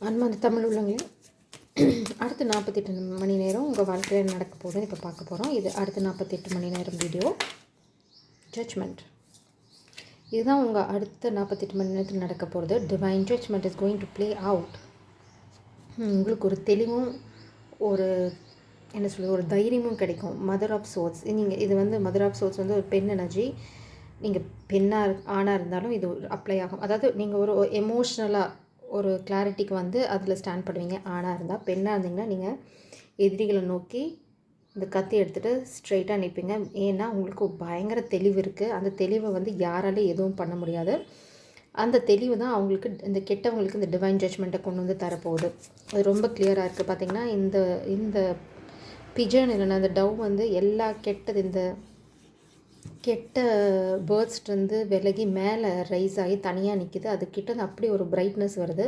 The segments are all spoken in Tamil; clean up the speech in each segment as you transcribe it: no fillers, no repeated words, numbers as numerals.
அன்பான தமிழ் உள்ளங்களே, அடுத்த 48 மணி நேரம் உங்கள் வாழ்க்கையில் நடக்க போகுதுன்னு இப்போ பார்க்க போகிறோம். இது அடுத்த 48 மணி நேரம் வீடியோ ஜட்ஜ்மெண்ட். இதுதான் உங்கள் அடுத்த 48 மணி நேரத்தில் நடக்க போகிறது. Divine judgement is going to play out. உங்களுக்கு ஒரு தெளிவும் ஒரு என்ன சொல்கிறது, ஒரு தைரியமும் கிடைக்கும். Mother of swords. இது மதர் ஆஃப் சோர்ட்ஸ் ஒரு பெண் எனர்ஜி. நீங்கள் பெண்ணாக ஆணாக இருந்தாலும் இது அப்ளை ஆகும். அதாவது நீங்கள் ஒரு எமோஷ்னலாக ஒரு கிளாரிட்டிக்கு அதில் ஸ்டாண்ட் பண்ணுவீங்க. ஆணாக இருந்தால். பெண்ணாக இருந்தீங்கன்னா நீங்கள் எதிரிகளை நோக்கி இந்த கத்தி எடுத்துகிட்டு ஸ்ட்ரைட்டாக நிற்பீங்க. ஏன்னா உங்களுக்கு பயங்கர தெளிவு இருக்குது. அந்த தெளிவை யாராலையும் எதுவும் பண்ண முடியாது. அந்த தெளிவு தான் அவங்களுக்கு இந்த கெட்டவங்களுக்கு இந்த டிவைன் ஜட்ஜ்மெண்ட்டை கொண்டு தரப்போகுது. அது ரொம்ப கிளியராக இருக்குது. பார்த்திங்கன்னா இந்த பிஜன் இல்லைன்னா அந்த டவ் எல்லா இந்த கெட்ட பேர்ட்ஸ்லேருந்து விலகி மேலே ரைஸ் ஆகி தனியாக நிற்கிது. அதுக்கிட்ட அப்படி ஒரு பிரைட்னஸ் வருது.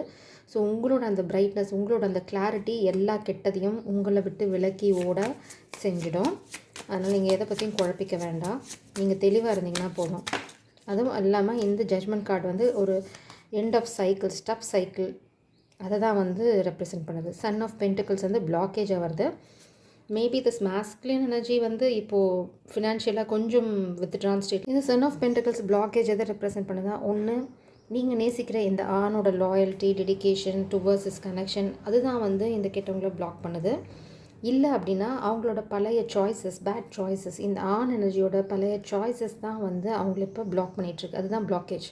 ஸோ உங்களோட அந்த பிரைட்னஸ், உங்களோட அந்த கிளாரிட்டி எல்லா கெட்டதையும் உங்களை விட்டு விலக்கி ஓட செஞ்சிடும். அதனால் நீங்கள் எதை பற்றியும் குழப்பிக்க வேண்டாம். நீங்கள் தெளிவாக இருந்தீங்கன்னா போதும். அதுவும் இல்லாமல் இந்த ஜட்ஜ்மெண்ட் கார்டு ஒரு எண்ட் ஆஃப் சைக்கிள், ஸ்டப் சைக்கிள், அதை தான் ரெப்ரசன்ட் பண்ணுது. சன் ஆஃப் பென்டிகிள்ஸ் பிளாக்கேஜாக வருது. மேபி திஸ் மாஸ்குலின் எனர்ஜி இப்போது ஃபினான்ஷியலாக கொஞ்சம் வித்ட்ரான் ஸ்டேட். இந்த சன் ஆஃப் பென்டிகிள்ஸ் பிளாக்கேஜ் எதை ரெப்ரசென்ட் பண்ணுதா? ஒன்று, நீங்கள் நேசிக்கிற இந்த ஆணோட loyalty, dedication towards is connection, அதுதான் இந்த கெட்டவங்களை பிளாக் பண்ணுது. இல்லை அப்படின்னா அவங்களோட பழைய சாய்ஸஸ், பேட் சாய்ஸஸ், இந்த ஆண் எனர்ஜியோட பழைய சாய்ஸஸ் தான் அவங்கள இப்போ பிளாக் பண்ணிகிட்ருக்கு. அதுதான் பிளாக்கேஜ்.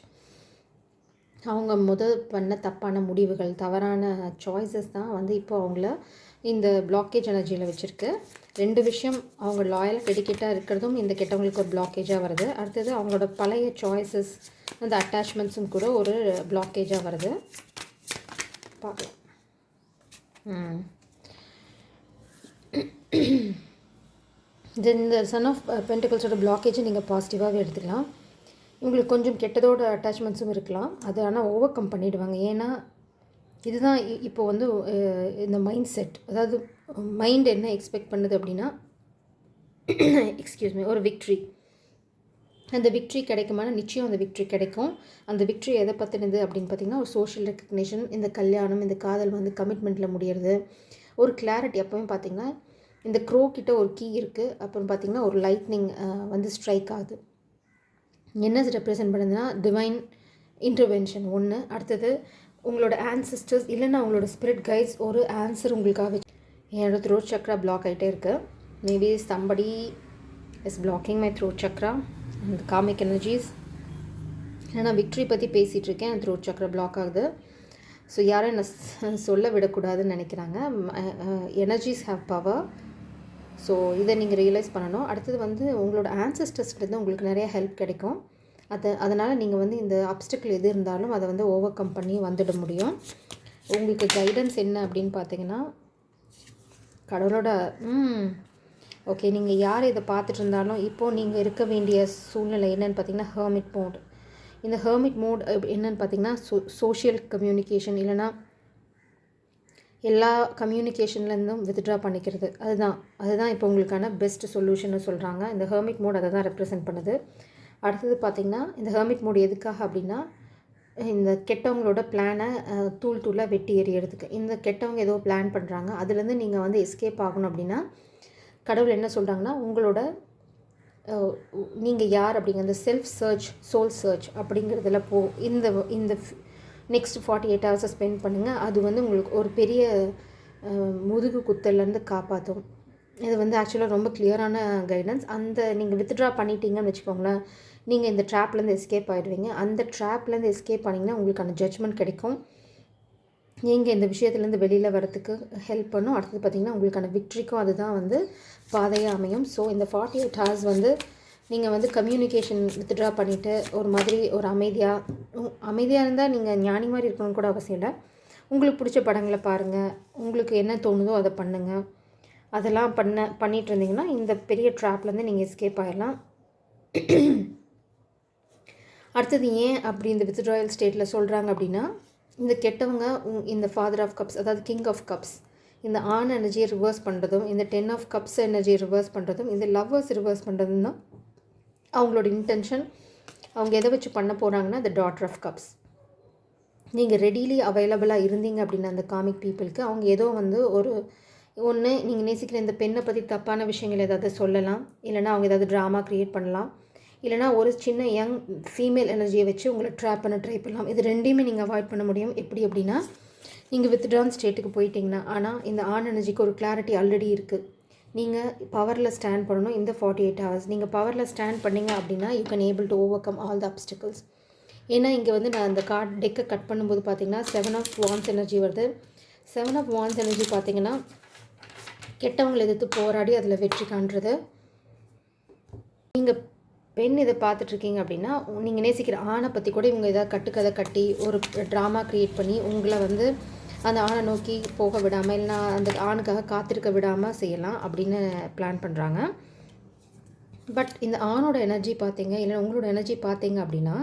அவங்க பண்ண தப்பான முடிவுகள், தவறான சாய்ஸஸ் தான் இப்போ அவங்கள இந்த பிளாக்கேஜ் எனர்ஜியில் வச்சுருக்கு. ரெண்டு விஷயம், அவங்க லாயலாக டெடிகேட்டாக இருக்கிறதும் இந்த கெட்டவங்களுக்கு ஒரு பிளாக்கேஜாக வருது. அடுத்தது அவங்களோட பழைய சாய்ஸஸ், அந்த அட்டாச்மெண்ட்ஸும் கூட ஒரு பிளாக்கேஜாக வருது. பார்க்கலாம். இந்த சன் ஆஃப் பென்டிகிள்ஸோட பிளாக்கேஜை நீங்கள் பாசிட்டிவாகவே எடுத்துக்கலாம். இவங்களுக்கு கொஞ்சம் கெட்டதோட அட்டாச்மெண்ட்ஸும் இருக்கலாம். அது ஆனால் ஓவர் கம் பண்ணிவிடுவாங்க. ஏன்னா இதுதான் இப்போ இந்த மைண்ட் செட். அதாவது மைண்ட் என்ன எக்ஸ்பெக்ட் பண்ணுது அப்படின்னா, எக்ஸ்கியூஸ் மீ, ஒரு விக்ட்ரி. அந்த விக்ட்ரி கிடைக்குமானா நிச்சயம் அந்த விக்ட்ரி கிடைக்கும். அந்த விக்ட்ரி எதை பற்றினது அப்படின்னு பார்த்திங்கன்னா, ஒரு சோஷியல் ரெக்கக்னேஷன், இந்த கல்யாணம், இந்த காதல் கமிட்மெண்ட்டில் முடியறது, ஒரு கிளாரிட்டி. அப்போவும் பார்த்திங்கன்னா இந்த க்ரோ கிட்ட ஒரு கீ இருக்குது. அப்புறம் பார்த்திங்கன்னா ஒரு லைட்னிங் ஸ்ட்ரைக் ஆகுது. என்ன ரெப்ரசன்ட் பண்ணுதுன்னா டிவைன் இன்டர்வென்ஷன் ஒன்று. அடுத்தது உங்களோட ஆன்சிஸ்டர்ஸ் இல்லைன்னா உங்களோட ஸ்பிரிட் கைட்ஸ் ஒரு ஆன்சர் உங்களுக்காக. என்னோட த்ரோட் சக்ரா பிளாக் ஆகிட்டே இருக்குது. Maybe somebody is blocking my throat Chakra அந்த காமிக் எனர்ஜிஸ். ஏன்னா விக்ட்ரி பற்றி பேசிகிட்ருக்கேன், என் த்ரோட் சக்ரா பிளாக் ஆகுது. ஸோ யாரும் என்ன சொல்ல விடக்கூடாதுன்னு நினைக்கிறாங்க. Energies have power. ஸோ இதை நீங்கள் ரியலைஸ் பண்ணணும். அடுத்தது உங்களோட ஆன்சிஸ்டர்ஸ்லேருந்து உங்களுக்கு நிறைய ஹெல்ப் கிடைக்கும். அதனால் நீங்கள் இந்த அப்டிக்கிள் எது இருந்தாலும் அதை ஓவர் கம் பண்ணி வந்துட முடியும். உங்களுக்கு கைடன்ஸ் என்ன அப்படின்னு பார்த்தீங்கன்னா, கடவுளோட ஓகே, நீங்கள் யார் இதை பார்த்துட்டு இருந்தாலும் இப்போது நீங்கள் இருக்க வேண்டிய சூழ்நிலை என்னென்னு பார்த்தீங்கன்னா ஹெர்மிட் மோட். இந்த ஹெர்மிட் மோட் என்னென்னு பார்த்தீங்கன்னா சோஷியல் கம்யூனிகேஷன் இல்லைனா எல்லா கம்யூனிகேஷன்லேருந்தும் வித்ட்ரா பண்ணிக்கிறது. அதுதான் இப்போ உங்களுக்கான பெஸ்ட் சொல்யூஷன்னு சொல்கிறாங்க. இந்த ஹெர்மிட் மோட் அதை தான் ரெப்ரசென்ட் பண்ணுது. அடுத்தது பார்த்திங்கன்னா இந்த ஹெர்மிட் மோட் எதுக்காக அப்படின்னா, இந்த கெட்டவங்களோட பிளானை தூளாக வெட்டி எறியறதுக்கு. இந்த கெட்டவங்க ஏதோ பிளான் பண்ணுறாங்க, அதுலேருந்து நீங்கள் எஸ்கேப் ஆகணும் அப்படின்னா கடவுள் என்ன சொல்கிறாங்கன்னா, உங்களோட நீங்கள் யார் அப்படிங்கிற அந்த செல்ஃப் சர்ச், சோல் சர்ச் அப்படிங்கிறதுல இந்த நெக்ஸ்ட் 48 ஹவர்ஸை ஸ்பெண்ட் பண்ணுங்கள். அது உங்களுக்கு ஒரு பெரிய முதுகு குத்தலேருந்து காப்பாற்றும். இது ஆக்சுவலாக ரொம்ப கிளியரான கைடன்ஸ். நீங்கள் வித்ட்ரா பண்ணிட்டீங்கன்னு வச்சுக்கோங்களேன், நீங்கள் இந்த ட்ராப்லேருந்து எஸ்கேப் ஆகிடுவீங்க. அந்த ட்ராப்லேருந்து எஸ்கேப் பண்ணிங்கன்னா உங்களுக்கான ஜட்ஜ்மெண்ட் கிடைக்கும். நீங்கள் இந்த விஷயத்துலேருந்து வெளியில் வரத்துக்கு ஹெல்ப் பண்ணும். அடுத்தது பார்த்திங்கன்னா உங்களுக்கான விக்ட்ரிக்கும் அதுதான் பாதையாக அமையும். ஸோ இந்த 48 ஹவர்ஸ் நீங்கள் கம்யூனிகேஷன் வித்ட்ரா பண்ணிவிட்டு ஒரு மாதிரி ஒரு அமைதியாக இருந்தால் நீங்கள் ஞானி மாதிரி இருக்கணும்னு கூட அவசியம் இல்லை. உங்களுக்கு பிடிச்ச படங்களை பாருங்கள், உங்களுக்கு என்ன தோணுதோ அதை பண்ணுங்கள். அதெல்லாம் பண்ணிகிட்டு இருந்தீங்கன்னா இந்த பெரிய ட்ராப்லேருந்து நீங்கள் எஸ்கேப் ஆகிடலாம். அடுத்தது ஏன் அப்படி இந்த வித்ட்ராயல் ஸ்டேட்டில் சொல்கிறாங்க அப்படின்னா, இந்த கெட்டவங்க இந்த ஃபாதர் ஆஃப் கப்ஸ், அதாவது கிங் ஆஃப் கப்ஸ், இந்த ஆன் எனர்ஜியை ரிவர்ஸ் பண்ணுறதும், இந்த 10 ஆஃப் கப்ஸ் எனர்ஜியை ரிவர்ஸ் பண்ணுறதும், இந்த லவ்வர்ஸ் ரிவர்ஸ் பண்ணுறதும் தான் அவங்களோட இன்டென்ஷன். அவங்க எதை வச்சு பண்ண போகிறாங்கன்னா இந்த டாட்டர் ஆஃப் கப்ஸ். நீங்கள் ரெடிலி அவைலபிளாக இருந்தீங்க அப்படின்னா அந்த காமிக் பீப்புளுக்கு அவங்க ஏதோ வந்து ஒன்று நீங்கள் நேசிக்கிற இந்த பெண்ணை பற்றி தப்பான விஷயங்கள் ஏதாவது சொல்லலாம், இல்லைனா அவங்க ஏதாவது ட்ராமா க்ரியேட் பண்ணலாம், இல்லைனா ஒரு சின்ன யங் ஃபீமேல் எனர்ஜியை வச்சு உங்களை ட்ராப் பண்ண ட்ரை பண்ணலாம். இது ரெண்டையுமே நீங்கள் அவாய்ட் பண்ண முடியும். எப்படி அப்படின்னா, நீங்கள் வித்ட்ரான் ஸ்டேட்டுக்கு போயிட்டீங்கன்னா, ஆனால் இந்த ஆன் எனர்ஜிக்கு ஒரு கிளாரிட்டி ஆல்ரெடி இருக்குது. நீங்கள் பவரில் ஸ்டாண்ட் பண்ணணும் இந்த 48 hours. நீங்கள் பவரில் ஸ்டாண்ட் பண்ணிங்க அப்படின்னா you can able to overcome all the obstacles. ஏன்னா இங்கே வந்து நான் அந்த கார்டு டெக்கை கட் பண்ணும்போது பார்த்தீங்கன்னா 7 of Wands எனர்ஜி வருது. 7 of Wands எனர்ஜி பார்த்தீங்கன்னா கெட்டவங்களை எதிர்த்து போராடி அதில் வெற்றி காண்றது. நீங்கள் பெண் இதை பார்த்துட்ருக்கீங்க அப்படின்னா நீங்கள் நேசிக்கிற ஆணை பற்றி கூட இவங்க ஏதாவது கட்டுக்கதை கட்டி ஒரு ட்ராமா க்ரியேட் பண்ணி உங்களை வந்து அந்த ஆணை நோக்கி போக விடாமல், இல்லைனா அந்த ஆணுக்காக காத்திருக்க விடாமல் செய்யலாம் அப்படின்னு பிளான் பண்ணுறாங்க. பட் இந்த ஆணோட எனர்ஜி பார்த்தீங்க, இல்லை உங்களோட எனர்ஜி பார்த்தீங்க அப்படின்னா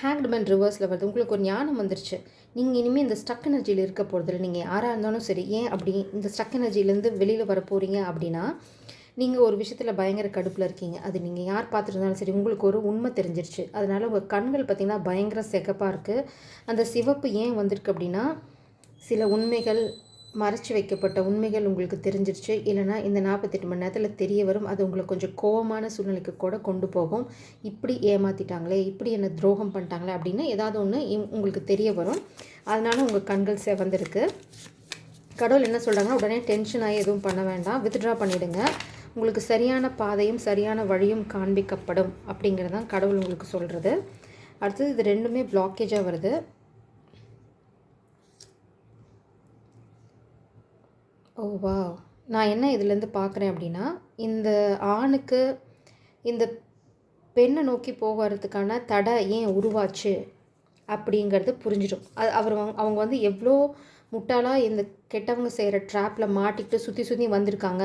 ஹேங்க்மேன் ரிவர்ஸில் வருது. உங்களுக்கு ஒரு ஞானம் வந்துருச்சு. நீங்கள் இனிமேல் இந்த ஸ்டக் எனர்ஜியில் இருக்க போகிறதில்ல. நீங்கள் யாராக இருந்தாலும் சரி, ஏன் அப்படி இந்த ஸ்டக் எனர்ஜிலேருந்து வெளியில் வர போகிறீங்க அப்படின்னா, நீங்கள் ஒரு விஷயத்தில் பயங்கர கடுப்பில் இருக்கீங்க. அது நீங்கள் யார் பார்த்துருந்தாலும் சரி, உங்களுக்கு ஒரு உண்மை தெரிஞ்சிருச்சு. அதனால் உங்கள் கண்கள் பார்த்திங்கன்னா பயங்கர சிகப்பாக இருக்குது. அந்த சிவப்பு ஏன் வந்திருக்கு அப்படின்னா, சில உண்மைகள், மறைச்சி வைக்கப்பட்ட உண்மைகள் உங்களுக்கு தெரிஞ்சிருச்சு. இல்லைனா இந்த 48 மணி நேரத்தில் தெரிய வரும். அது உங்களுக்கு கொஞ்சம் கோவமான சூழ்நிலைக்கு கூட கொண்டு போகும். இப்படி ஏமாற்றிட்டாங்களே, இப்படி என்ன துரோகம் பண்ணிட்டாங்களே அப்படின்னு ஏதாவது ஒன்று உங்களுக்கு தெரிய வரும். அதனால் உங்கள் கண்கள் செவந்திருக்கு. கடவுள் என்ன சொல்கிறாங்கன்னா, உடனே டென்ஷன் ஆகி எதுவும் பண்ண வேண்டாம், வித்ட்ரா பண்ணிவிடுங்க. உங்களுக்கு சரியான பாதையும் சரியான வழியும் காண்பிக்கப்படும் அப்படிங்கிறது தான் கடவுள் உங்களுக்கு சொல்கிறது. அடுத்தது இது ரெண்டுமே பிளாக்கேஜாக வருது. ஓ வா, நான் என்ன இதுலேருந்து பார்க்குறேன் அப்படின்னா, இந்த ஆணுக்கு இந்த பெண்ணை நோக்கி போகிறதுக்கான தடை ஏன் உருவாச்சு அப்படிங்கிறது புரிஞ்சிடும். அவங்க வந்து எவ்வளோ முட்டாளாக இந்த கெட்டவங்க செய்கிற ட்ராப்பில் மாட்டிக்கிட்டு சுற்றி சுற்றி வந்திருக்காங்க.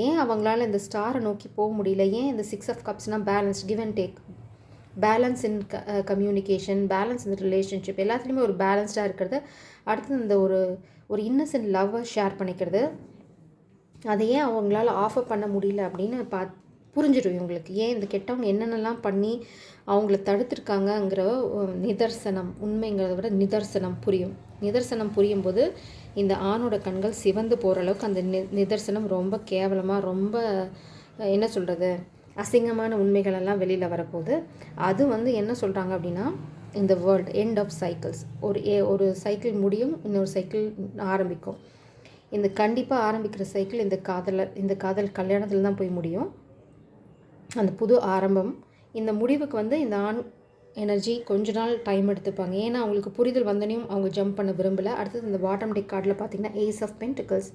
ஏன் அவங்களால இந்த ஸ்டாரை நோக்கி போக முடியல? ஏன் இந்த 6 of Cupsனால் balance, give and take, balance in communication, balance in relationship, எல்லாத்துலேயுமே ஒரு பேலன்ஸ்டாக இருக்கிறது. அடுத்து இந்த ஒரு இன்னசென்ட் லவ்வை ஷேர் பண்ணிக்கிறது, அதை ஏன் அவங்களால ஆஃபர் பண்ண முடியல அப்படின்னு புரிஞ்சிடும் இவங்களுக்கு. ஏன் இந்த கெட்டவங்க என்னென்னலாம் பண்ணி அவங்கள தடுத்துருக்காங்கங்கிற நிதர்சனம், உண்மைங்கிறத விட நிதர்சனம் புரியும். நிதர்சனம் புரியும் போது இந்த ஆணோட கண்கள் சிவந்து போகிற அளவுக்கு அந்த நிதர்சனம் ரொம்ப கேவலமாக, ரொம்ப என்ன சொல்கிறது, அசிங்கமான உண்மைகளெல்லாம் வெளியில் வரப்போகுது. அது வந்து என்ன சொல்கிறாங்க அப்படின்னா, இந்த வேர்ல்டு எண்ட் ஆஃப் சைக்கிள்ஸ். ஒரு சைக்கிள் முடியும், இன்னொரு சைக்கிள் ஆரம்பிக்கும். இந்த கண்டிப்பாக ஆரம்பிக்கிற சைக்கிள் இந்த காதல் கல்யாணத்தில் தான் போய் முடியும். அந்த புது ஆரம்பம். இந்த முடிவுக்கு வந்து இந்த ஆண் எனர்ஜி கொஞ்ச நாள் டைம் எடுத்துப்பாங்க. ஏன்னா அவங்களுக்கு புரிதல் வந்தனையும் அவங்க ஜம்ப் பண்ண விரும்பலை. அடுத்தது இந்த பாட்டம் டெக் கார்டில் பார்த்திங்கன்னா ace of pentacles,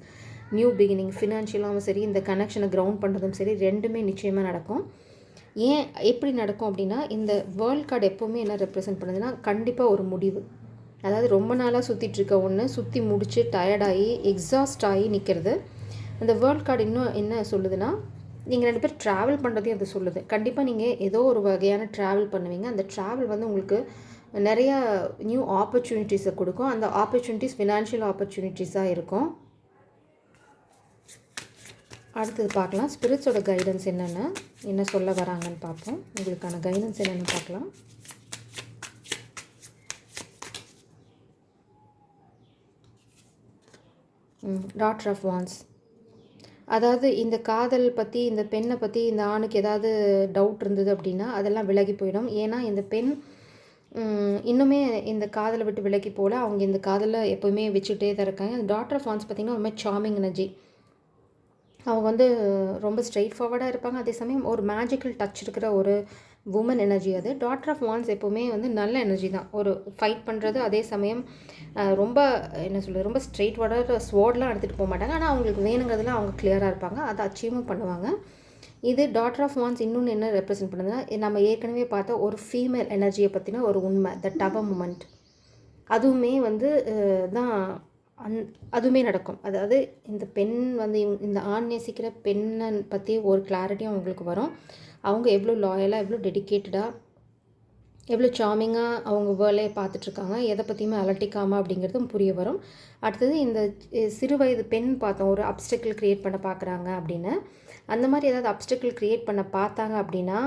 new beginning, ஃபினான்ஷியலாகவும் சரி, இந்த கனெக்ஷனை கிரவுண்ட் பண்ணுறதும் சரி, ரெண்டுமே நிச்சயமாக நடக்கும். ஏன் எப்படி நடக்கும் அப்படின்னா, இந்த வேர்ல்ட் கார்டு எப்போவுமே என்ன ரெப்ரசென்ட் பண்ணுதுன்னா, கண்டிப்பாக ஒரு முடிவு. அதாவது ரொம்ப நாளாக சுற்றிட்டுருக்க ஒன்று சுற்றி முடித்து டயர்டாகி எக்ஸாஸ்ட் ஆகி நிற்கிறது. அந்த வேர்ல்ட் கார்டு இன்னும் என்ன சொல்லுதுன்னா, நீங்கள் 2 பேர் ட்ராவல் பண்ணுறதையும் அது சொல்லுது. கண்டிப்பாக நீங்கள் ஏதோ ஒரு வகையான ட்ராவல் பண்ணுவீங்க. அந்த ட்ராவல் வந்து உங்களுக்கு நிறையா நியூ ஆப்பர்ச்சுனிட்டிஸை கொடுக்கும். அந்த ஆப்பர்ச்சுனிட்டிஸ் ஃபினான்ஷியல் ஆப்பர்ச்சுனிட்டிஸாக இருக்கும். அடுத்தது பார்க்கலாம் ஸ்பிரிட்ஸோட கைடன்ஸ் என்ன சொல்ல வராங்கன்னு பார்ப்போம். உங்களுக்கான கைடன்ஸ் என்னென்னு பார்க்கலாம். Daughter of wands. அதாவது இந்த காதல் பற்றி, இந்த பெண்ணை பற்றி இந்த ஆணுக்கு ஏதாவது டவுட் இருந்தது அப்படின்னா அதெல்லாம் விலகி போயிடும். ஏன்னா இந்த பெண் இன்னுமே இந்த காதலை விட்டு விலகி போகல. அவங்க இந்த காதலை எப்போவுமே வச்சுக்கிட்டே தான் இருக்காங்க. டாட்டர் ஆஃப் வான்ஸ் பார்த்திங்கன்னா ஒரு மாதிரி சார்மிங் எனர்ஜி. அவங்க வந்து ரொம்ப ஸ்ட்ரெயிட் ஃபார்வர்டாக இருப்பாங்க. அதே சமயம் ஒரு மேஜிக்கல் டச் இருக்கிற ஒரு உமன் எனர்ஜி அது. டாட்டர் ஆஃப் வான்ஸ் எப்போவுமே வந்து நல்ல எனர்ஜி தான். ஒரு ஃபைட் பண்ணுறது, அதே சமயம் ரொம்ப என்ன சொல்கிறது, ரொம்ப ஸ்ட்ரெயிட் ஃபார்வர்டாக ஸ்வோர்ட்லாம் எடுத்துகிட்டு போக மாட்டாங்க. ஆனால் அவங்களுக்கு வேணுங்கிறதுலாம் அவங்க கிளியராக இருப்பாங்க. அதை அச்சீவும் பண்ணுவாங்க. இது டாட்டர் ஆஃப் வான்ஸ் இன்னொன்று என்ன ரெப்ரசென்ட் பண்ணுதுன்னா, நம்ம ஏற்கனவே பார்த்த ஒரு ஃபீமேல் எனர்ஜியை பற்றின ஒரு உண்மை, த டவர் மூமெண்ட். அதுவுமே வந்து தான் அதுவுமே நடக்கும். அதாவது இந்த பெண் வந்து இந்த ஆண் நேசிக்கிற பெண்ணை பற்றி ஒரு கிளாரிட்டியும் அவங்களுக்கு வரும். அவங்க எவ்வளோ லாயலாக, எவ்வளோ டெடிக்கேட்டடாக, எவ்வளோ சார்மிங்காக அவங்க வேலையை பார்த்துட்ருக்காங்க, எதை பற்றியுமே அலட்டிக்காமல் அப்படிங்கிறதும் புரிய வரும். அடுத்தது இந்த சிறு வயது பெண் பார்த்தோம், ஒரு அப்டக்கிள் க்ரியேட் பண்ண பார்க்குறாங்க அப்படின்னு. அந்த மாதிரி ஏதாவது அப்டக்கிள் க்ரியேட் பண்ண பார்த்தாங்க அப்படின்னா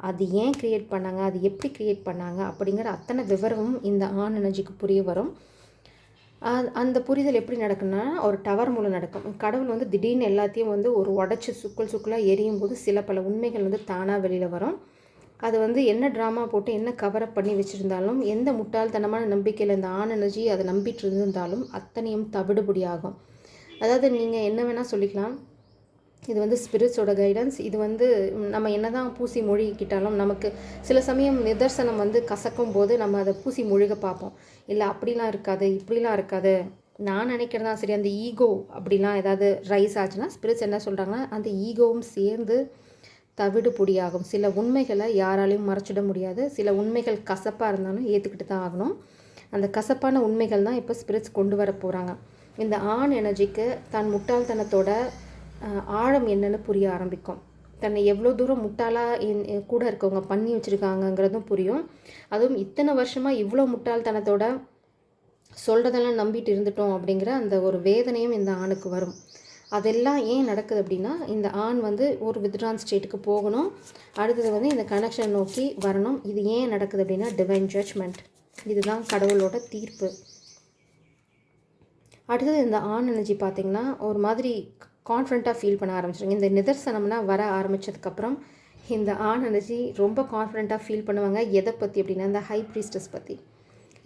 அது ஏன் க்ரியேட் பண்ணாங்க, அது எப்படி க்ரியேட் பண்ணாங்க அப்படிங்கிற அத்தனை விவரமும் இந்த ஆண் எனர்ஜிக்கு புரிய வரும். அந்த புரிதல் எப்படி நடக்குன்னா ஒரு டவர் மூலம் நடக்கும். கடவுள் வந்து திடீர்னு எல்லாத்தையும் வந்து ஒரு உடச்சி சுக்குலாக எரியும் போது சில பல உண்மைகள் வந்து தானாக வெளியில் வரும். அது வந்து என்ன ட்ராமா போட்டு என்ன கவரப் பண்ணி வச்சுருந்தாலும், எந்த முட்டாள்தனமான நம்பிக்கையில் இந்த ஆண் எனர்ஜி அதை நம்பிட்டு இருந்திருந்தாலும் அத்தனையும் தவிடுபடி ஆகும். அதாவது நீங்கள் என்ன வேணால் சொல்லிக்கலாம், இது வந்து ஸ்பிரிட்ஸோட கைடன்ஸ். இது வந்து நம்ம என்ன தான் பூசி மொழிகிட்டாலும் நமக்கு சில சமயம் நிதர்சனம் வந்து கசக்கும் போது நம்ம அதை பூசி மொழிக பார்ப்போம். இல்லை அப்படிலாம் இருக்காது, இப்படிலாம் இருக்காது, நான் நினைக்கிறதா சரி. அந்த ஈகோ அப்படிலாம் ஏதாவது ரைஸ் ஆச்சுன்னா ஸ்பிரிட்ஸ் என்ன சொல்கிறாங்கன்னா அந்த ஈகோவும் சேர்ந்து தவிடு பொடியாகும். சில உண்மைகளை யாராலையும் மறைச்சிட முடியாது. சில உண்மைகள் கசப்பாக இருந்தாலும் ஏற்றுக்கிட்டு தான் ஆகணும். அந்த கசப்பான உண்மைகள் தான் இப்போ ஸ்பிரிட்ஸ் கொண்டு வர போகிறாங்க. இந்த ஆண் எனர்ஜிக்கு தன் முட்டாள்தனத்தோட ஆழம் என்னன்னு புரிய ஆரம்பிக்கும். தன்னை எவ்வளோ தூரம் முட்டாளாக கூட இருக்கவங்க பண்ணி வச்சுருக்காங்கங்கிறதும் புரியும். அதுவும் இத்தனை வருஷமாக இவ்வளோ முட்டாள்தனத்தோட சொல்கிறதெல்லாம் நம்பிட்டு இருந்துட்டோம் அப்படிங்கிற அந்த ஒரு வேதனையும் இந்த ஆணுக்கு வரும். அதெல்லாம் ஏன் நடக்குது அப்படின்னா இந்த ஆண் வந்து ஒரு வித்ட்ரான் ஸ்டேட்டுக்கு போகணும், அடுத்தது வந்து இந்த கனெக்ஷன் நோக்கி வரணும். இது ஏன் நடக்குது அப்படின்னா டிவைன் ஜட்ஜ்மெண்ட், இதுதான் கடவுளோட தீர்ப்பு. அடுத்தது இந்த ஆண் எனர்ஜி பார்த்திங்கன்னா ஒரு மாதிரி கான்ஃபிடண்ட்டாக ஃபீல் பண்ண ஆரம்பிச்சிருங்க. இந்த நிதர்சனம்னா வர ஆரம்பித்ததுக்கப்புறம் இந்த ஆண் எனர்ஜி ரொம்ப கான்ஃபிடண்ட்டாக ஃபீல் பண்ணுவாங்க. எதை பற்றி அப்படின்னா இந்த ஹை ப்ரீஸ்டஸ் பற்றி.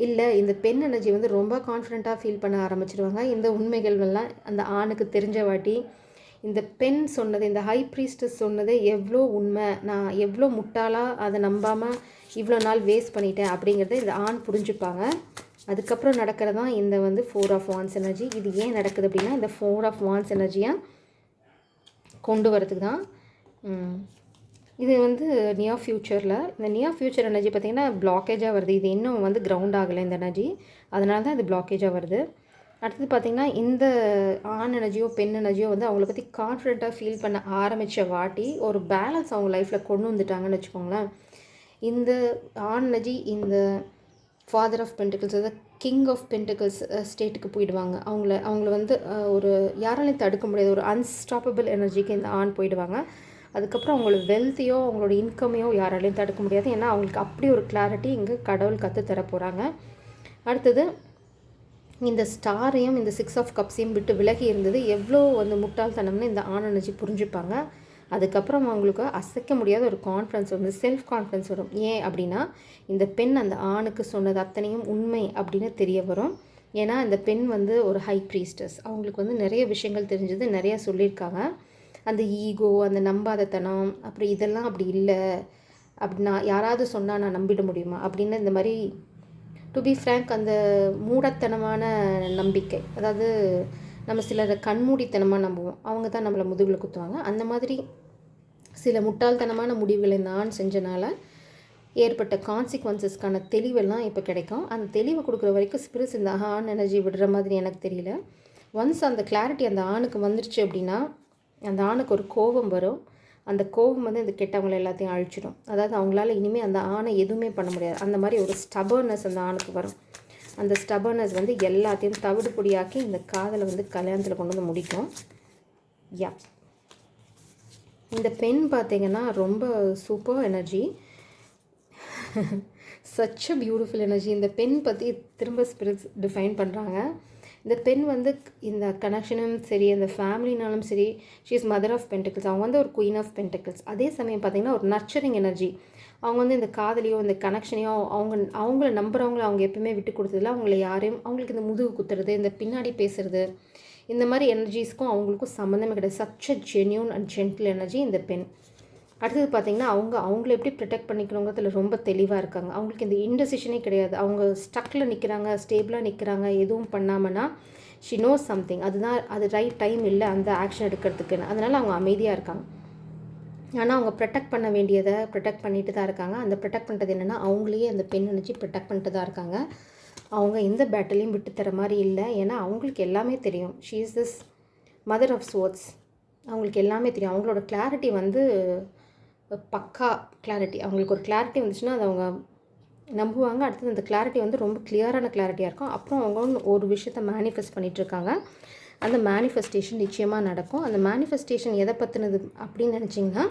இல்லை இந்த பெண் எனர்ஜி வந்து ரொம்ப கான்ஃபிடண்ட்டாக ஃபீல் பண்ண ஆரம்பிச்சிருவாங்க. இந்த உண்மைகள் எல்லாம் அந்த ஆணுக்கு தெரிஞ்ச வாட்டி இந்த பெண் சொன்னது, இந்த ஹை ப்ரீஸ்டஸ் சொன்னது எவ்வளோ உண்மை, நான் எவ்வளோ முட்டாளாக அதை நம்பாமல் இவ்வளோ நாள் வேஸ்ட் பண்ணிட்டேன் அப்படிங்கிறத இந்த ஆண் புரிஞ்சுப்பாங்க. அதுக்கப்புறம் நடக்கிறதான் இந்த வந்து 4 ஆஃப் வான்ஸ் எனர்ஜி. இது ஏன் நடக்குது அப்படின்னா இந்த 4 ஆஃப் வான்ஸ் எனர்ஜியை கொண்டு வரதுக்கு தான். இது வந்து நியர் ஃப்யூச்சரில், இந்த நியர் ஃப்யூச்சர் எனர்ஜி பார்த்திங்கன்னா பிளாக்கேஜாக வருது. இது இன்னும் வந்து கிரவுண்ட் ஆகலை இந்த எனர்ஜி, அதனால தான் இது பிளாக்கேஜாக வருது. அடுத்தது பார்த்திங்கன்னா இந்த ஆண் எனர்ஜியோ பெண் எனர்ஜியோ வந்து அவங்கள பற்றி கான்ஃபிடென்ட்டாக ஃபீல் பண்ண ஆரம்பித்த வாட்டி ஒரு பேலன்ஸ் அவங்க லைஃப்பில் கொண்டு வந்துட்டாங்கன்னு வச்சுக்கோங்களேன். இந்த ஆண் எனர்ஜி இந்த ஃபாதர் ஆஃப் பென்டிகிள்ஸ், அதாவது கிங் ஆஃப் பென்டிகிள்ஸ் ஸ்டேட்டுக்கு போயிடுவாங்க. அவங்கள வந்து ஒரு யாராலையும் தடுக்க முடியாது ஒரு அன்ஸ்டாப்பபிள் எனர்ஜிக்கு இந்த ஆண் போயிடுவாங்க. அதுக்கப்புறம் அவங்களோட வெல்த்தையோ அவங்களோட இன்கமையோ யாராலையும் தடுக்க முடியாது. ஏன்னா அவங்களுக்கு அப்படி ஒரு கிளாரிட்டி இங்கே கடவுள் கற்றுத்தர போகிறாங்க. அடுத்தது இந்த ஸ்டாரையும் இந்த 6 ஆஃப் கப்ஸையும் விட்டு விலகி இருந்தது எவ்வளோ வந்து முட்டாள்தனம்னு இந்த ஆண் எனர்ஜி புரிஞ்சுப்பாங்க. அதுக்கப்புறம் அவங்களுக்கு அசைக்க முடியாத ஒரு கான்ஃபிடன்ஸ் வந்து செல்ஃப் கான்ஃபிடன்ஸ் வரும். ஏன் அப்படின்னா இந்த பெண் அந்த ஆணுக்கு சொன்னது அத்தனையும் உண்மை அப்படின்னு தெரிய வரும். ஏன்னா இந்த பெண் வந்து ஒரு ஹை ப்ரீஸ்டஸ், அவங்களுக்கு வந்து நிறைய விஷயங்கள் தெரிஞ்சது, நிறையா சொல்லியிருக்காங்க. அந்த ஈகோ, அந்த நம்பாதத்தனம், அப்புறம் இதெல்லாம் அப்படி இல்லை அப்படின்னா யாராவது சொன்னால் நான் நம்பிட முடியுமா அப்படின்னு இந்த மாதிரி டு பி ஃப்ரேங்க் அந்த மூடத்தனமான நம்பிக்கை, அதாவது நம்ம சிலரை கண்மூடித்தனமாக நம்புவோம், அவங்க தான் நம்மளை முதுகில் குத்துவாங்க. அந்த மாதிரி சில முட்டாள்தனமான முடிவுகளை நான் செஞ்சனால ஏற்பட்ட கான்சிக்வன்சஸ்க்கான தெளிவெல்லாம் இப்போ கிடைக்கும். அந்த தெளிவை கொடுக்குற வரைக்கும் ஸ்பிரிட்ஸ் இந்த ஆண் எனர்ஜி விடுற மாதிரி எனக்கு தெரியல. ஒன்ஸ் அந்த கிளாரிட்டி அந்த ஆணுக்கு வந்துருச்சு அப்படின்னா அந்த ஆணுக்கு ஒரு கோபம் வரும். அந்த கோபம் வந்து இந்த கெட்டவங்களை எல்லாத்தையும் அழிச்சிடும். அதாவது அவங்களால இனிமேல் அந்த ஆணை எதுவுமே பண்ண முடியாது. அந்த மாதிரி ஒரு ஸ்டபர்னஸ் அந்த ஆணுக்கு வரும். அந்த ஸ்டபர்னஸ் வந்து எல்லாத்தையும் தவிடு பொடியாக்கி இந்த காதலை வந்து கல்யாணத்தில் கொண்டு வந்து முடிக்கும். யா, இந்த பெண் பார்த்திங்கன்னா ரொம்ப super energy, such a beautiful energy. இந்த பெண் பற்றி திரும்ப ஸ்பிரிட்ஸ் டிஃபைன் பண்ணுறாங்க. இந்த பெண் வந்து இந்த கனெக்ஷனும் சரி, அந்த ஃபேமிலினாலும் சரி, she is mother of pentacles. அவங்க வந்து ஒரு குயின் ஆஃப் பென்டிகிள்ஸ். அதே சமயம் பார்த்திங்கன்னா ஒரு நர்ச்சரிங் எனர்ஜி. அவங்க வந்து இந்த காதலையோ இந்த கனெக்ஷனையோ அவங்கள நம்புகிறவங்கள அவங்க எப்பவுமே விட்டு கொடுத்ததில்ல. அவங்கள யாரையும் அவங்களுக்கு இந்த முதுகு குத்துறது, இந்த பின்னாடி பேசுகிறது, இந்த மாதிரி எனர்ஜிஸ்க்கும் அவங்களுக்கும் சம்மந்தமே கிடையாது. Such a genuine and gentle energy இந்த பெண். அடுத்தது பார்த்திங்கன்னா அவங்கள எப்படி ப்ரொடெக்ட் பண்ணிக்கணுங்கிறதுல ரொம்ப தெளிவாக இருக்காங்க. அவங்களுக்கு இந்த இன்டெசிஷனே கிடையாது. அவங்க ஸ்டக்கில் நிற்கிறாங்க, ஸ்டேபிளாக நிற்கிறாங்க, எதுவும் பண்ணாமன்னா ஷி நோஸ் சம்திங், அதுதான் அது ரைட் டைம் இல்லை அந்த ஆக்ஷன் எடுக்கிறதுக்குன்னு. அதனால் அவங்க அமைதியாக இருக்காங்க. ஆனால் அவங்க ப்ரொடெக்ட் பண்ண வேண்டியதை ப்ரொடெக்ட் பண்ணிட்டு தான் இருக்காங்க. அந்த ப்ரொடெக்ட் பண்ணுறது என்னென்னா அவங்களையே அந்த பெண் நினச்சி ப்ரொடெக்ட் பண்ணிட்டு தான் இருக்காங்க. அவங்க எந்த பேட்டிலையும் விட்டு தர மாதிரி இல்லை. ஏன்னா அவங்களுக்கு எல்லாமே தெரியும். She is this mother of swords. அவங்களுக்கு எல்லாமே தெரியும். அவங்களோட கிளாரிட்டி வந்து பக்கா கிளாரிட்டி. அவங்களுக்கு ஒரு கிளாரிட்டி வந்துச்சுன்னா அதை அவங்க நம்புவாங்க. அடுத்தது அந்த கிளாரிட்டி வந்து ரொம்ப கிளியரான கிளாரிட்டியாக இருக்கும். அப்புறம் அவங்க ஒரு விஷயத்தை மேனிஃபெஸ்ட் பண்ணிகிட்ருக்காங்க. அந்த மேனிஃபெஸ்டேஷன் நிச்சயமாக நடக்கும். அந்த மேனிஃபெஸ்டேஷன் எதை பற்றினது அப்படின்னு நினச்சிங்கன்னா,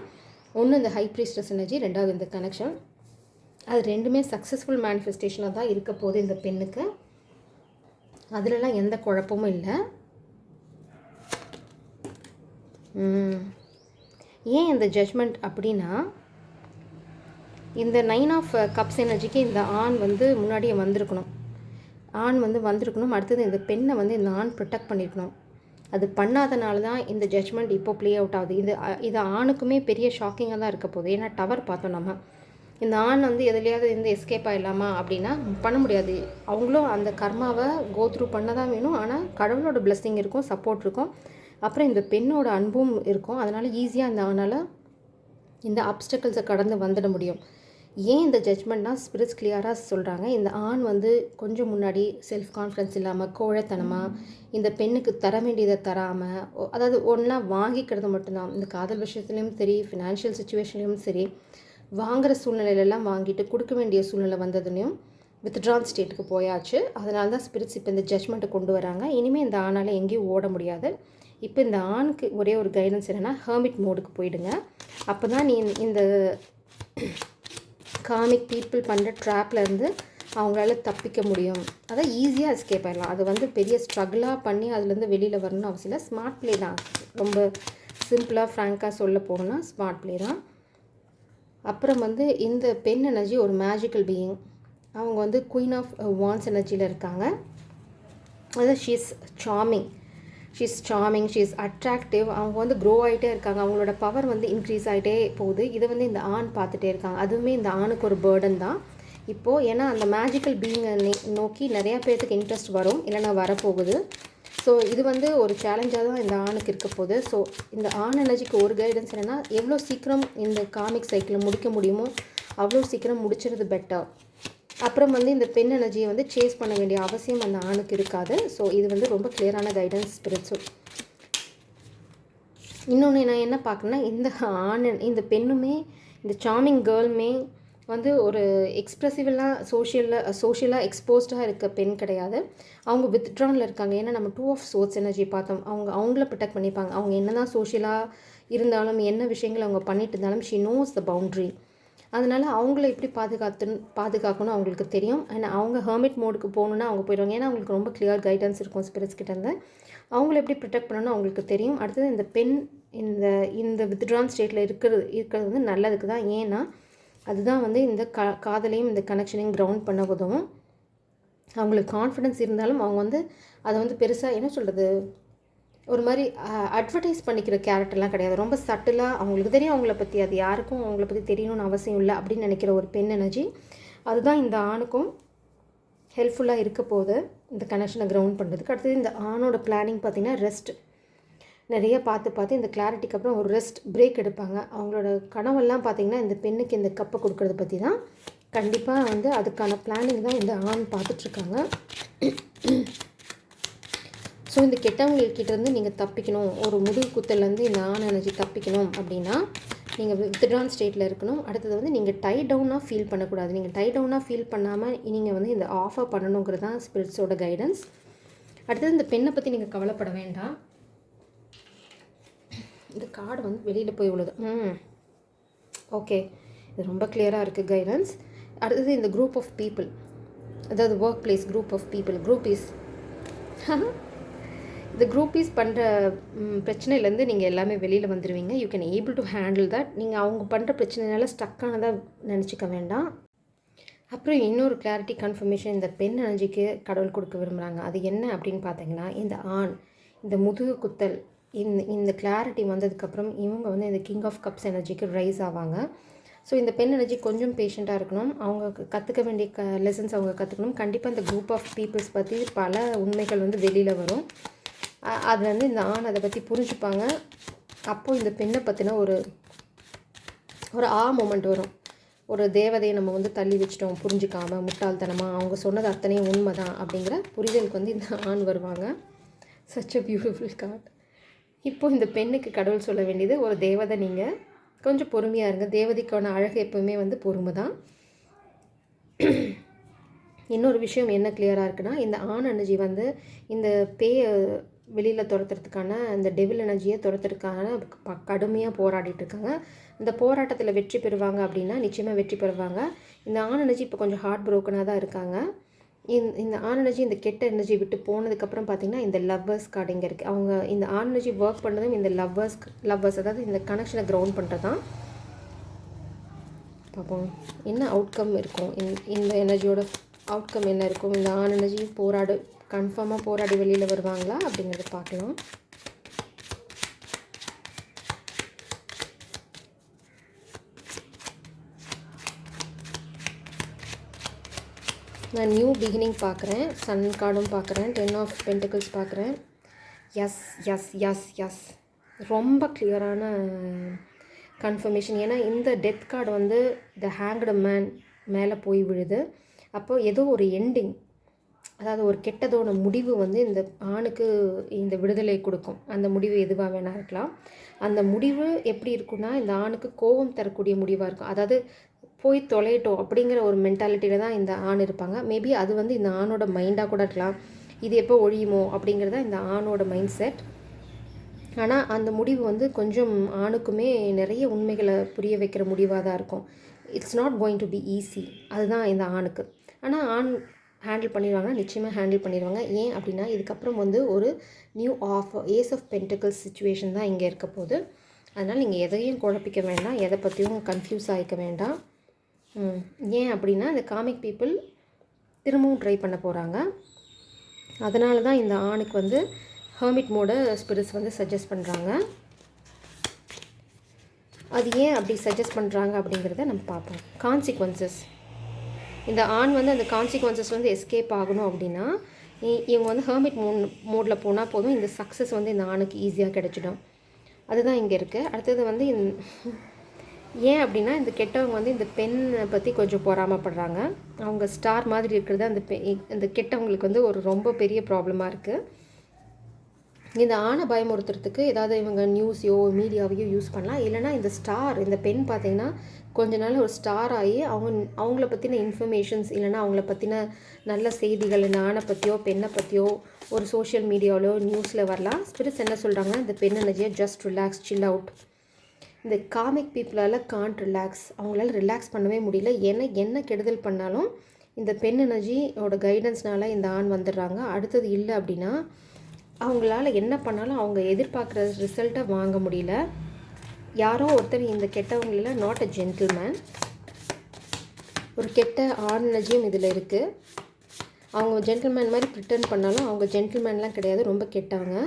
ஒன்று இந்த ஹை ப்ரீஸ்டஸ் எனர்ஜி, ரெண்டாவது இந்த கனெக்ஷன். அது ரெண்டுமே சக்ஸஸ்ஃபுல் மேனிஃபெஸ்டேஷனாக தான் இருக்க போகுது இந்த பெண்ணுக்கு. அதிலலாம் எந்த குழப்பமும் இல்லை. ஏன் இந்த ஜட்ஜ்மெண்ட் அப்படின்னா, இந்த 9 ஆஃப் கப்ஸ் எனர்ஜிக்கு இந்த ஆண் வந்து முன்னாடியே வந்திருக்கணும். அடுத்தது இந்த பெண்ணை வந்து இந்த ஆண் ப்ரொடெக்ட் பண்ணியிருக்கணும். அது பண்ணாதனால தான் இந்த ஜட்ஜ்மெண்ட் இப்போ ப்ளே அவுட் ஆகுது. இது ஆணுக்குமே பெரிய ஷாக்கிங்காக தான் இருக்க போகுது. ஏன்னா டவர் பார்த்தோம் நம்ம. இந்த ஆண் வந்து எதுலையாவது இந்த எஸ்கேப் ஆகிடலாமா அப்படின்னா பண்ண முடியாது. அவங்களும் அந்த கர்மாவை கோத்ரூ பண்ண தான் வேணும். ஆனால் கடவுளோட பிளெஸ்ஸிங் இருக்கும், சப்போர்ட் இருக்கும், அப்புறம் இந்த பெண்ணோட அன்பும் இருக்கும். அதனால் ஈஸியாக இந்த ஆணால் இந்த அப்டக்கிள்ஸை கடந்து வந்துட முடியும். ஏன் இந்த ஜட்ஜ்மெண்ட்னா ஸ்பிரிட்ஸ் கிளியராக சொல்கிறாங்க. இந்த ஆண் வந்து கொஞ்சம் முன்னாடி செல்ஃப் கான்ஃபிடன்ஸ் இல்லாமல் கோழைத்தனமாக இந்த பெண்ணுக்கு தர வேண்டியதை தராமல், அதாவது ஒன்றா வாங்கிக்கிறது மட்டும்தான். இந்த காதல் விஷயத்துலேயும் சரி, ஃபினான்ஷியல் சுச்சுவேஷன்லேயும் சரி, வாங்குகிற சூழ்நிலையிலெல்லாம் வாங்கிட்டு கொடுக்க வேண்டிய சூழ்நிலை வந்ததுலையும் வித்ட்ரான் ஸ்டேட்டுக்கு போயாச்சு. அதனால தான் ஸ்பிரிட்ஸ் இப்போ இந்த ஜட்ஜ்மெண்ட்டை கொண்டு வராங்க. இனிமேல் இந்த ஆணால் எங்கேயும் ஓட முடியாது. இப்போ இந்த ஆணுக்கு ஒரே ஒரு கைடன்ஸ் என்னென்னா, ஹெர்மிட் மோடுக்கு போயிடுங்க. அப்போ தான் நீ இந்த காமிக் பீப்புள் பண்ணுற ட்ராப்லேருந்து அவங்களால தப்பிக்க முடியும். அதை ஈஸியாக எஸ்கேப் ஆகிடலாம். அது வந்து பெரிய ஸ்ட்ரகிளாக பண்ணி அதுலேருந்து வெளியில் வரணும்னு அவசியம் இல்லை. ஸ்மார்ட் ப்ளே தான். ரொம்ப சிம்பிளாக ஃப்ராங்காக சொல்ல போகணுன்னா ஸ்மார்ட் ப்ளே தான். அப்புறம் வந்து இந்த பெண் எனர்ஜி ஒரு மேஜிக்கல் பீயிங். அவங்க வந்து குயின் ஆஃப் வான்ஸ் எனர்ஜியில் இருக்காங்க. அதாவது ஷீஸ் சார்மிங், ஷீஸ் அட்ராக்டிவ். அவங்க வந்து க்ரோ ஆகிட்டே இருக்காங்க. அவங்களோட பவர் வந்து இன்க்ரீஸ் ஆகிட்டே போகுது. இதை வந்து இந்த ஆண் பார்த்துட்டே இருக்காங்க. அதுவுமே இந்த ஆணுக்கு ஒரு பேர்டன் தான் இப்போது. ஏன்னா அந்த மேஜிக்கல் பீயிங்கை நோக்கி நிறையா பேர்த்துக்கு இன்ட்ரெஸ்ட் வரும், இல்லைனா வரப்போகுது. ஸோ இது வந்து ஒரு சேலஞ்சாக தான் இந்த ஆணுக்கு இருக்க போகுது. ஸோ இந்த ஆண் எனர்ஜிக்கு ஒரு கைடன்ஸ் என்னென்னா, எவ்வளோ சீக்கிரம் இந்த காமிக் சைக்கிளை முடிக்க முடியுமோ அவ்வளோ சீக்கிரம் முடிச்சிறது பெட்டர். அப்புறம் வந்து இந்த பெண் எனர்ஜியை வந்து சேஸ் பண்ண வேண்டிய அவசியம் அந்த ஆணுக்கு இருக்காது. ஸோ இது வந்து ரொம்ப கிளியரான கைடன்ஸ் ஸ்பிரிட்ஸும். இன்னொன்று நான் என்ன பார்க்குறேன்னா, இந்த பெண்ணுமே இந்த சார்மிங் கேர்ளுமே வந்து ஒரு எக்ஸ்ப்ரெசிவெல்லாம் சோஷியலாக எக்ஸ்போஸ்டாக இருக்க பெண் கிடையாது. அவங்க வித்ட்ரானில் இருக்காங்க. ஏன்னா நம்ம 2 ஆஃப் சோர்ஸ் எனர்ஜி பார்த்தோம். அவங்கள ப்ரொடெக்ட் பண்ணிப்பாங்க. அவங்க என்ன தான் சோஷியலாக இருந்தாலும், என்ன விஷயங்கள் அவங்க பண்ணிட்டு இருந்தாலும், ஷி நோஸ் த பவுண்ட்ரி. அதனால் அவங்கள எப்படி பாதுகாக்கணும் அவங்களுக்கு தெரியும். ஆனால் அவங்க ஹெர்மிட் மோடுக்கு போகணுன்னா அவங்க போயிடுவாங்க. ஏன்னா அவங்களுக்கு ரொம்ப கிளியர் கைடன்ஸ் இருக்கும் ஸ்பிரிட்ஸ் கிட்டேருந்து. அவங்கள எப்படி ப்ரொடெக்ட் பண்ணணும்னு அவங்களுக்கு தெரியும். அடுத்தது இந்த பெண் இந்த வித்ட்ரான் ஸ்டேட்டில் இருக்கிறது வந்து நல்லதுக்கு தான். ஏன்னா அதுதான் வந்து இந்த காதலையும் இந்த கனெக்ஷனையும் கிரவுண்ட் பண்ண உதவும். அவங்களுக்கு கான்ஃபிடென்ஸ் இருந்தாலும் அவங்க வந்து அதை வந்து பெருசாக என்ன சொல்கிறது, ஒரு மாதிரி அட்வர்டைஸ் பண்ணிக்கிற கேரக்டர்லாம் கிடையாது. ரொம்ப சட்டிலாக அவங்களுக்கு தெரியும் அவங்கள பற்றி, அது யாருக்கும் அவங்கள பற்றி தெரியணும்னு அவசியம் இல்லை அப்படின்னு நினைக்கிற ஒரு பெண் எனர்ஜி. அதுதான் இந்த ஆணுக்கும் ஹெல்ப்ஃபுல்லாக இருக்க போகுது இந்த கனெக்ஷனை கிரவுண்ட் பண்ணுறதுக்கு. அடுத்தது இந்த ஆணோட பிளானிங் பார்த்திங்கன்னா ரெஸ்ட். நிறைய பார்த்து இந்த கிளாரிட்டிக்கு அப்புறம் ஒரு ரெஸ்ட் பிரேக் எடுப்பாங்க. அவங்களோட கனவெல்லாம் பார்த்திங்கன்னா இந்த பெண்ணுக்கு இந்த கப்பை கொடுக்கறத பற்றி தான். கண்டிப்பாக வந்து அதுக்கான பிளானிங் தான் இந்த ஆண் பார்த்துட்ருக்காங்க. ஸோ இந்த கெட்டவங்கக்கிட்டேருந்து நீங்கள் தப்பிக்கணும், ஒரு முதுகு குத்தலேருந்து இந்த ஆண் எனர்ஜி தப்பிக்கணும் அப்படின்னா நீங்கள் வித்ட்ரான் ஸ்டேட்டில் இருக்கணும். அடுத்தது வந்து நீங்கள் டை டவுனாக ஃபீல் பண்ணக்கூடாது. நீங்கள் டை டவுனாக ஃபீல் பண்ணாமல் நீங்கள் வந்து இந்த ஆஃபாக பண்ணணுங்கிறது தான் ஸ்பிரிட்ஸோட கைடன்ஸ். அடுத்தது இந்த பெண்ணை பற்றி நீங்கள் கவலைப்பட வேண்டாம். இந்த கார்டு வந்து வெளியில் போய் உள்ளது. ஓகே, இது ரொம்ப கிளியராக இருக்குது கைடன்ஸ். அடுத்தது இந்த குரூப் ஆஃப் பீப்புள், அதாவது workplace group of people, groupies. இந்த குரூப்பீஸ் பண்ணுற பிரச்சனையிலேருந்து நீங்கள் எல்லாமே வெளியில் வந்துடுவீங்க. You can able to handle that. நீங்கள் அவங்க பண்ணுற பிரச்சனைனால ஸ்டக்கானதாக நினச்சிக்க வேண்டாம். அப்புறம் இன்னொரு கிளாரிட்டி கன்ஃபர்மேஷன் இந்த பெண் எனர்ஜிக்கு கடவுள் கொடுக்க விரும்புகிறாங்க. அது என்ன அப்படின்னு பார்த்தீங்கன்னா, இந்த ஆண் இந்த முதுகு குத்தல் இந்த கிளாரிட்டி வந்ததுக்கப்புறம் இவங்க வந்து இந்த கிங் ஆஃப் கப்ஸ் எனர்ஜிக்கு ரைஸ் ஆவாங்க. ஸோ இந்த பெண் எனர்ஜி கொஞ்சம் பேஷண்ட்டாக இருக்கணும். அவங்க கற்றுக்க வேண்டிய லெசன்ஸ் அவங்க கற்றுக்கணும். கண்டிப்பாக இந்த குரூப் ஆஃப் பீப்புள்ஸ் பற்றி பல உண்மைகள் வந்து வெளியில் வரும். அது வந்து இந்த ஆண் அதை பற்றி புரிஞ்சுப்பாங்க. அப்போது இந்த பெண்ணை பற்றின ஒரு மொமெண்ட் வரும். ஒரு தேவதையை நம்ம வந்து தள்ளி வச்சிட்டோம், புரிஞ்சிக்காமல் முட்டாள்தனமாக, அவங்க சொன்னது அத்தனையும் உண்மை தான் அப்படிங்கிற புரிதலுக்கு வந்து இந்த ஆண் வருவாங்க. Such a beautiful card. இப்போது இந்த பெண்ணுக்கு கடவுள் சொல்ல வேண்டியது, ஒரு தேவதை நீங்கள் கொஞ்சம் பொறுமையாக இருங்க. தேவதைக்கான அழகு எப்போவுமே வந்து பொறுமை தான். இன்னொரு விஷயம் என்ன கிளியராக இருக்குன்னா, இந்த ஆண் எனர்ஜி வந்து இந்த வெளியில் துரத்துறதுக்கான இந்த டெவில் எனர்ஜியை துரத்துறதுக்கான கடுமையாக போராடிட்டு இருக்காங்க. இந்த போராட்டத்தில் வெற்றி பெறுவாங்க அப்படின்னா நிச்சயமாக வெற்றி பெறுவாங்க. இந்த ஆண் எனர்ஜி இப்போ கொஞ்சம் ஹார்ட் ப்ரோக்கனாக தான் இருக்காங்க. இந்த ஆண் எனர்ஜி இந்த கெட்ட எனர்ஜி விட்டு போனதுக்கப்புறம் பார்த்திங்கன்னா இந்த லவ்வர்ஸ் கார்டு இங்கே இருக்குது. அவங்க இந்த ஆண் எனர்ஜி ஒர்க் பண்ணதும் இந்த லவ்வர்ஸ் அதாவது இந்த கனெக்ஷனை க்ரௌண்ட் பண்ணுறது தான். பார்ப்போம் என்ன அவுட்கம் இருக்கும், இந்த எனர்ஜியோட அவுட்கம் என்ன இருக்கும். இந்த ஆண் எனர்ஜி கன்ஃபார்மாக போராடி வெளியில் வருவாங்களா அப்படிங்கிறத பார்க்கலாம். நான் நியூ பிகினிங் பார்க்குறேன், சன் கார்டும் பார்க்குறேன், 10 ஆஃப் பென்டிகிள்ஸ் பார்க்குறேன். எஸ் எஸ் எஸ் எஸ் ரொம்ப கிளியரான கன்ஃபர்மேஷன். ஏன்னா இந்த டெத் கார்டு வந்து த ஹேங்க்டு மேன் மேலே போய் விழுது. அப்போது ஏதோ ஒரு எண்டிங், அதாவது ஒரு கெட்டதோட முடிவு வந்து இந்த ஆணுக்கு இந்த விடுதலை கொடுக்கும். அந்த முடிவு எதுவாக வேணா இருக்கலாம். அந்த முடிவு எப்படி இருக்குன்னா இந்த ஆணுக்கு கோபம் தரக்கூடிய முடிவாக இருக்கும். அதாவது போய் தொலைட்டோம் அப்படிங்கிற ஒரு மென்டாலிட்டியில் தான் இந்த ஆண் இருப்பாங்க. மேபி அது வந்து இந்த ஆணோட மைண்டாக கூட இருக்கலாம். இது எப்போ ஒழியுமோ அப்படிங்கிறத இந்த ஆணோட மைண்ட் செட். ஆனால் அந்த முடிவு வந்து கொஞ்சம் ஆணுக்குமே நிறைய உண்மைகளை புரிய வைக்கிற முடிவாக தான் இருக்கும். It's not going to be easy, அதுதான் இந்த ஆணுக்கு. ஆனால் ஆண் ஹேண்டில் பண்ணிடுவாங்கன்னா நிச்சயமாக ஹேண்டில் பண்ணிடுவாங்க. ஏன் அப்படின்னா இதுக்கப்புறம் வந்து ஒரு new ace of pentacles situation தான் இங்கே இருக்க போகுது. அதனால் நீங்கள் எதையும் குழப்பிக்க வேண்டாம், எதை பற்றியும் கன்ஃபியூஸ் ஆகிக்க வேண்டாம். ஏன் அப்படின்னா இந்த காமிக் பீப்புள் திரும்பவும் ட்ரை பண்ண போகிறாங்க. அதனால தான் இந்த ஆணுக்கு வந்து ஹெர்மிட் மோட ஸ்பிரிட்ஸ் வந்து சஜஸ்ட் பண்ணுறாங்க. அது ஏன் அப்படி சஜஸ்ட் பண்ணுறாங்க அப்படிங்கிறத நம்ம பார்ப்போம். கான்சிக்வன்சஸ், இந்த ஆண் வந்து அந்த கான்சிக்வன்சஸ் வந்து எஸ்கேப் ஆகணும் அப்படின்னா இவங்க வந்து ஹெர்மிட் மோடில் போனால் போதும், இந்த சக்ஸஸ் வந்து இந்த ஆணுக்கு ஈஸியாக கிடைச்சிடும். அதுதான் இங்கே இருக்குது. அடுத்தது வந்து ஏன் அப்படின்னா இந்த கெட்டவங்க வந்து இந்த பெண்ணை பற்றி கொஞ்சம் பொறாமப்படுறாங்க. அவங்க ஸ்டார் மாதிரி இருக்கிறது அந்த கெட்டவங்களுக்கு வந்து ஒரு ரொம்ப பெரிய ப்ராப்ளமாக இருக்குது. இந்த ஆணை பயமுறுத்துறதுக்கு ஏதாவது இவங்க நியூஸையோ மீடியாவையோ யூஸ் பண்ணலாம். இல்லைனா இந்த பெண் பார்த்திங்கன்னா கொஞ்ச நாள் ஒரு ஸ்டார் ஆகி அவங்கள பற்றின இன்ஃபர்மேஷன்ஸ் இல்லைனா அவங்கள பற்றின நல்ல செய்திகள் இந்த ஆணை பற்றியோ பெண்ணை பற்றியோ ஒரு சோஷியல் மீடியாவிலோ நியூஸில் வரலாம். ஸ்பிரிட்ஸ் என்ன சொல்கிறாங்கன்னா இந்த பெண் எனர்ஜியை ஜஸ்ட் ரிலாக்ஸ், சில் அவுட். இந்த காமிக் பீப்புளால் காண்ட் ரிலாக்ஸ், அவங்களால ரிலாக்ஸ் பண்ணவே முடியல. என்ன கெடுதல் பண்ணாலும் இந்த பெண் எனர்ஜியோட கைடன்ஸ்னால இந்த ஆண் வந்துடுறாங்க. அடுத்தது இல்லை அப்படின்னா அவங்களால என்ன பண்ணாலும் அவங்க எதிர்பார்க்குற ரிசல்ட்டை வாங்க முடியல. யாரோ ஒருத்தர் இந்த கெட்டவங்கள நாட் அ ஜென்டில்மேன், ஒரு கெட்ட ஆண் எனர்ஜியும் இதில் இருக்குது. அவங்க ஜென்டில்மேன் மாதிரி ப்ரிட்டன் பண்ணாலும் அவங்க ஜென்டில்மேன்லாம் கிடையாது, ரொம்ப கெட்டவங்க.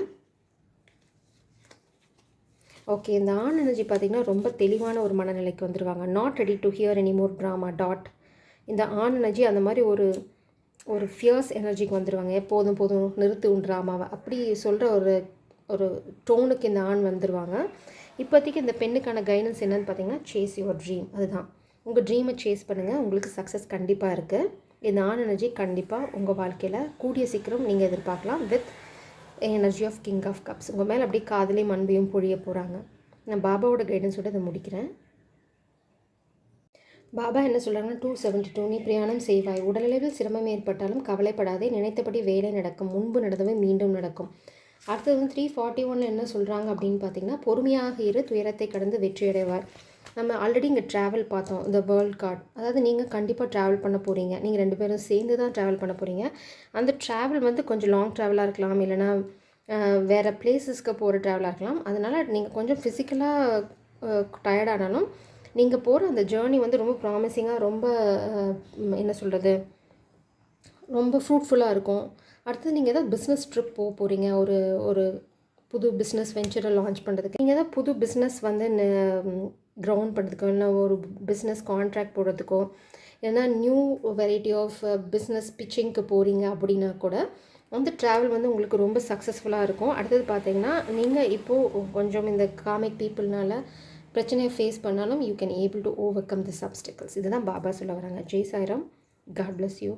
ஓகே, இந்த ஆண் எனர்ஜி பார்த்திங்கன்னா ரொம்ப தெளிவான ஒரு மனநிலைக்கு வந்துடுவாங்க. Not ready to hear any more drama dot. இந்த ஆண் எனர்ஜி அந்த மாதிரி ஒரு ஃபியர்ஸ் எனர்ஜிக்கு வந்துடுவாங்க. எப்போதும் போதும் நிறுத்து ட்ராமாவை அப்படி சொல்கிற ஒரு டோனுக்கு இந்த ஆண் வந்துடுவாங்க. இப்போதைக்கு இந்த பெண்ணுக்கான கைடன்ஸ் என்னன்னு பார்த்தீங்கன்னா சேஸ் யுவர் ட்ரீம். அதுதான், உங்கள் ட்ரீமை சேஸ் பண்ணுங்கள், உங்களுக்கு சக்ஸஸ் கண்டிப்பாக இருக்குது. இந்த ஆண் எனர்ஜி கண்டிப்பாக உங்கள் வாழ்க்கையில் கூடிய சீக்கிரம் நீங்கள் எதிர்பார்க்கலாம். With energy of king of cups உங்கள் மேலே அப்படியே காதலையும் அன்பையும் பொழிய போகிறாங்க. நான் பாபாவோட கைடன்ஸோடு இதை முடிக்கிறேன். பாபா என்ன சொல்கிறாங்கன்னா 272 நீ பிரயாணம் செய்வாய், உடலளவில் சிரமம் ஏற்பட்டாலும் கவலைப்படாதே, நினைத்தபடி வேலை நடக்கும், முன்பு நடந்தவை மீண்டும் நடக்கும். அடுத்தது வந்து 341 என்ன சொல்கிறாங்க அப்படின்னு பார்த்தீங்கன்னா பொறுமையாக இரு, துயரத்தை கடந்து வெற்றியடைவார். நம்ம ஆல்ரெடி இங்கே ட்ராவல் பார்த்தோம், இந்த வேர்ல்ட் கார்டு. அதாவது நீங்கள் கண்டிப்பாக ட்ராவல் பண்ண போகிறீங்க, நீங்கள் 2 பேரும் சேர்ந்து தான் ட்ராவல் பண்ண போகிறீங்க. அந்த ட்ராவல் வந்து கொஞ்சம் லாங் ட்ராவலாக இருக்கலாம், இல்லைனா வேறு பிளேஸஸ்க்கு போகிற ட்ராவலாக இருக்கலாம். அதனால் நீங்கள் கொஞ்சம் ஃபிசிக்கலாக டயர்டானாலும் நீங்கள் போகிற அந்த ஜேர்னி வந்து ரொம்ப ப்ராமிசிங்காக, ரொம்ப என்ன சொல்கிறது, ரொம்ப ஃப்ரூட்ஃபுல்லாக இருக்கும். அடுத்தது நீங்கள் ஏதாவது பிஸ்னஸ் ட்ரிப் போகிறீங்க, ஒரு புது பிஸ்னஸ் வெஞ்சரை லான்ச் பண்ணுறதுக்கு, நீங்கள் ஏதாவது புது பிஸ்னஸ் வந்து க்ரௌண்ட் பண்ணுறதுக்கோ, இல்லை ஒரு பிஸ்னஸ் கான்ட்ராக்ட் போடுறதுக்கோ, இல்லைன்னா நியூ வெரைட்டி ஆஃப் பிஸ்னஸ் பிச்சிங்க்கு போகிறீங்க அப்படின்னா கூட அந்த ட்ராவல் வந்து உங்களுக்கு ரொம்ப சக்ஸஸ்ஃபுல்லாக இருக்கும். அடுத்தது பார்த்தீங்கன்னா நீங்கள் இப்போது கொஞ்சம் இந்த காமிக் பீப்புள்னால பிரச்சனையை ஃபேஸ் பண்ணாலும் you can able to overcome this obstacles. இதுதான் பாபா சொல்ல வராங்க. Jai Sairam. God bless you.